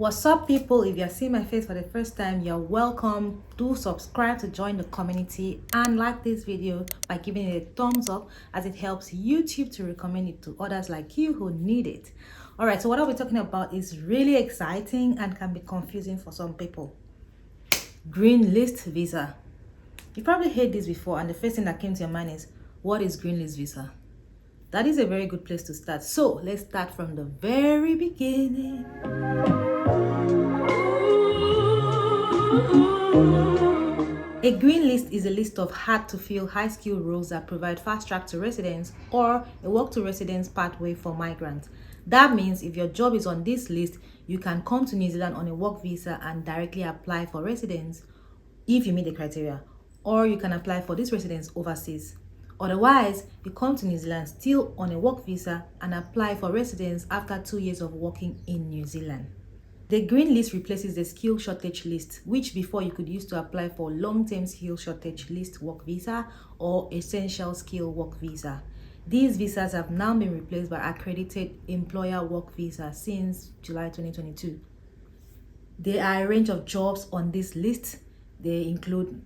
What's up, people? If you're seeing my face for the first time, you're welcome. Do subscribe to join the community and like this video by giving it a thumbs up, as it helps YouTube to recommend it to others like you who need it. All right, so what I'll be talking about is really exciting and can be confusing for some people. Green list visa. You probably heard this before, and the first thing that came to your mind is, what is green list visa? That is a very good place to start. So let's start from the very beginning. A green list is a list of hard-to-fill high-skill roles that provide fast track to residence or a work to residence pathway for migrants. That means if your job is on this list, you can come to New Zealand on a work visa and directly apply for residence if you meet the criteria, or you can apply for this residence overseas. Otherwise, you come to New Zealand still on a work visa and apply for residence after 2 years of working in New Zealand. The green list replaces the skill shortage list, which before you could use to apply for long-term skill shortage list work visa or essential skill work visa. These visas have now been replaced by accredited employer work visa since July 2022. There are a range of jobs on this list. They include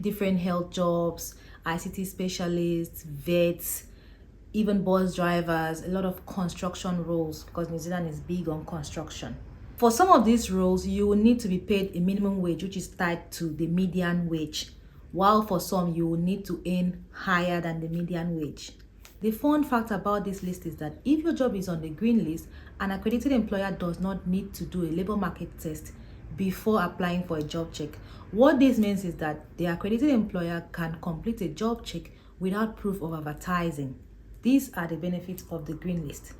different health jobs, ICT specialists, vets, even bus drivers, a lot of construction roles, because New Zealand is big on construction. For some of these roles, you will need to be paid a minimum wage, which is tied to the median wage, while for some, you will need to earn higher than the median wage. The fun fact about this list is that if your job is on the green list, an accredited employer does not need to do a labor market test before applying for a job check. What this means is that the accredited employer can complete a job check without proof of advertising. These are the benefits of the green list.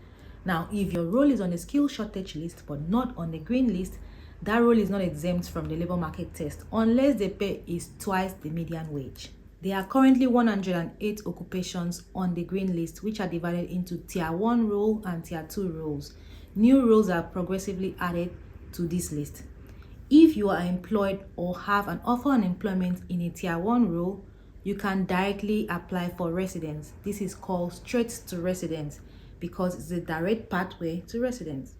Now, if your role is on the skill shortage list but not on the green list, that role is not exempt from the labor market test unless the pay is twice the median wage. There are currently 108 occupations on the green list, which are divided into Tier 1 role and Tier 2 roles. New roles are progressively added to this list. If you are employed or have an offer on employment in a Tier 1 role, you can directly apply for residence. This is called straight to residence because it's a direct pathway to residence.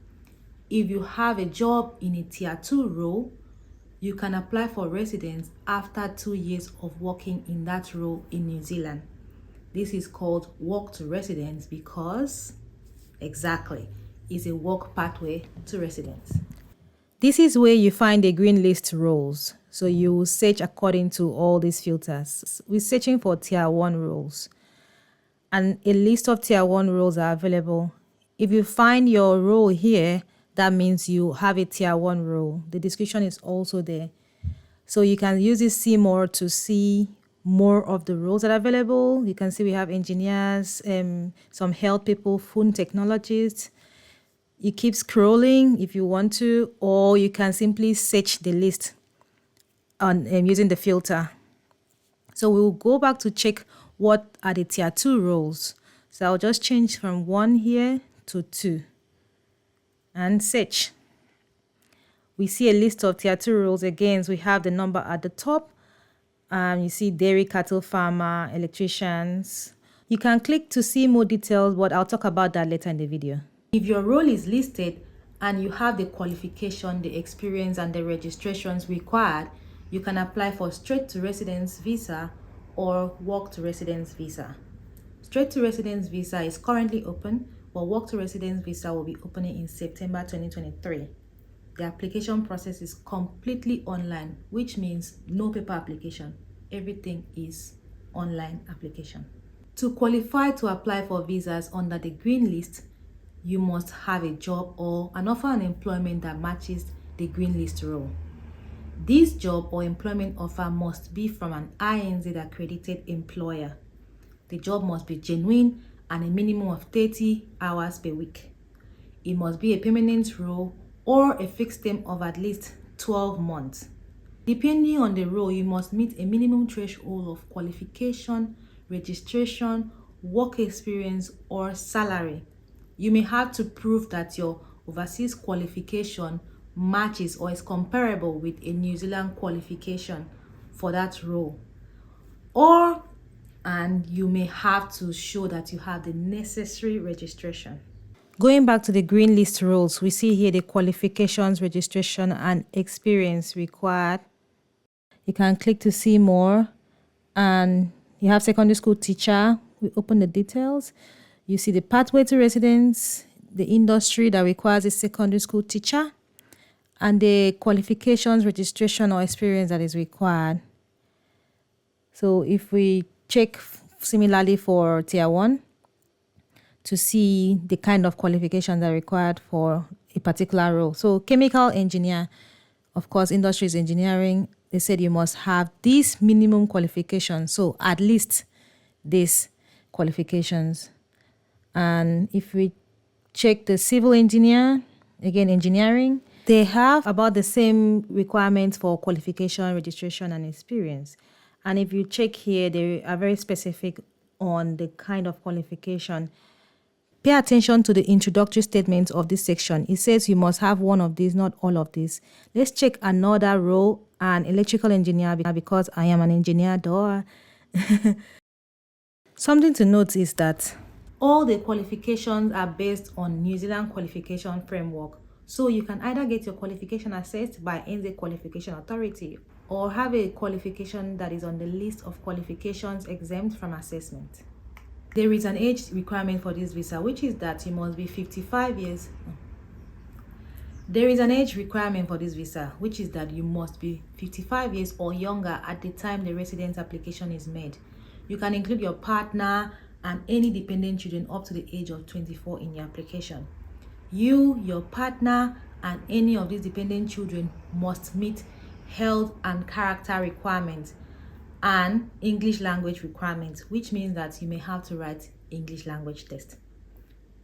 If you have a job in a Tier 2 role, you can apply for residence after 2 years of working in that role in New Zealand. This is called work to residence because, exactly, it's a work pathway to residence. This is where you find the green list roles. So you will search according to all these filters. We're searching for Tier 1 roles, and a list of Tier 1 roles are available. If you find your role here, that means you have a Tier 1 role. The description is also there. So you can use this see more to see more of the roles that are available. You can see we have engineers, some health people, food technologists. You keep scrolling if you want to, or you can simply search the list on using the filter. So we'll go back to check what are the Tier 2 roles. So I'll just change from 1 here to 2 and search. We see a list of Tier 2 roles again. So we have the number at the top. You see dairy, cattle farmer, electricians. You can click to see more details, but I'll talk about that later in the video. If your role is listed and you have the qualification, the experience, and the registrations required, you can apply for straight to residence visa or work to residence visa. Straight to residence visa is currently open, but work to residence visa will be opening in September 2023. The application process is completely online, which means no paper application. Everything is online application. To qualify to apply for visas under the green list, you must have a job or an offer on employment that matches the green list role. This job or employment offer must be from an INZ accredited employer. The job must be genuine and a minimum of 30 hours per week. It must be a permanent role or a fixed term of at least 12 months. Depending on the role, you must meet a minimum threshold of qualification, registration, work experience, or salary. You may have to prove that your overseas qualification matches or is comparable with a New Zealand qualification for that role. And you may have to show that you have the necessary registration. Going back to the green list roles, we see here the qualifications, registration, and experience required. You can click to see more, and you have secondary school teacher. We open the details. You see the pathway to residence, the industry that requires a secondary school teacher, and the qualifications, registration, or experience that is required. So if we check similarly for tier 1 to see the kind of qualifications that are required for a particular role. So chemical engineer, of course, industry is engineering. They said you must have these minimum qualifications. So at least these qualifications. And if we check the civil engineer, again, engineering, they have about the same requirements for qualification, registration, and experience. And if you check here, they are very specific on the kind of qualification. Pay attention to the introductory statement of this section. It says you must have one of these, not all of these. Let's check another role, an electrical engineer, because I am an engineer, duh. Something to note is that all the qualifications are based on New Zealand qualification framework. So you can either get your qualification assessed by NZ Qualification Authority or have a qualification that is on the list of qualifications exempt from assessment. There is an age requirement for this visa, which is that you must be 55 years. There is an age requirement for this visa, which is that you must be 55 years or younger at the time the residence application is made. You can include your partner and any dependent children up to the age of 24 in your application. You, your partner, and any of these dependent children must meet health and character requirements and English language requirements, which means that you may have to write English language test.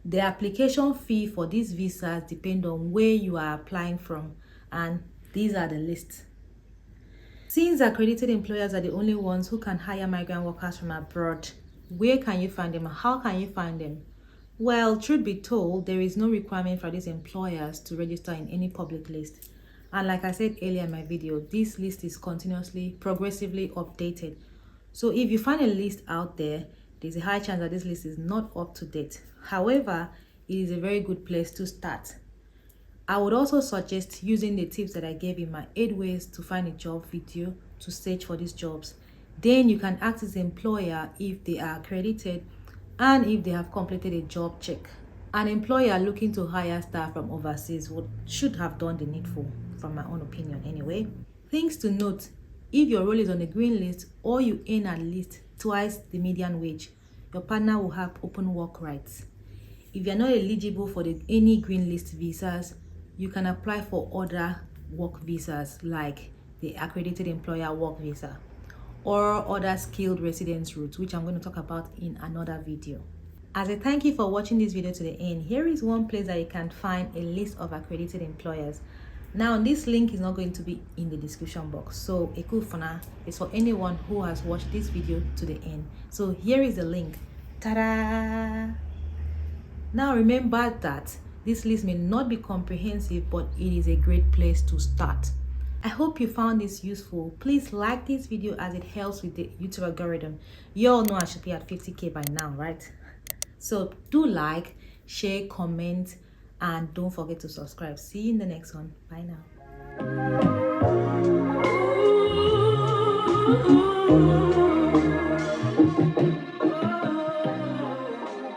The application fee for these visas depend on where you are applying from, and these are the lists. Since accredited employers are the only ones who can hire migrant workers from abroad, where can you find them? How can you find them? Well, truth be told, there is no requirement for these employers to register in any public list. And like I said earlier in my video, this list is continuously, progressively updated. So if you find a list out there, there's a high chance that this list is not up to date. However, it is a very good place to start. I would also suggest using the tips that I gave in my 8 ways to find a job video to search for these jobs. Then you can ask this employer if they are accredited and if they have completed a job check. An employer looking to hire staff from overseas should have done the needful, from my own opinion anyway. Things to note: if your role is on the green list or you earn at least twice the median wage, your partner will have open work rights. If you're not eligible for any green list visas, you can apply for other work visas like the accredited employer work visa or other skilled residence routes, which I'm going to talk about in another video. As a thank you for watching this video to the end, here is one place that you can find a list of accredited employers. Now, this link is not going to be in the description box, so Ekufuna is for anyone who has watched this video to the end. So here is the link. Ta-da! Now remember that this list may not be comprehensive, but it is a great place to start. I hope you found this useful. Please like this video as it helps with the YouTube algorithm. You all know I should be at 50k by now, right? So do like, share, comment, and don't forget to subscribe. See you in the next one. Bye now.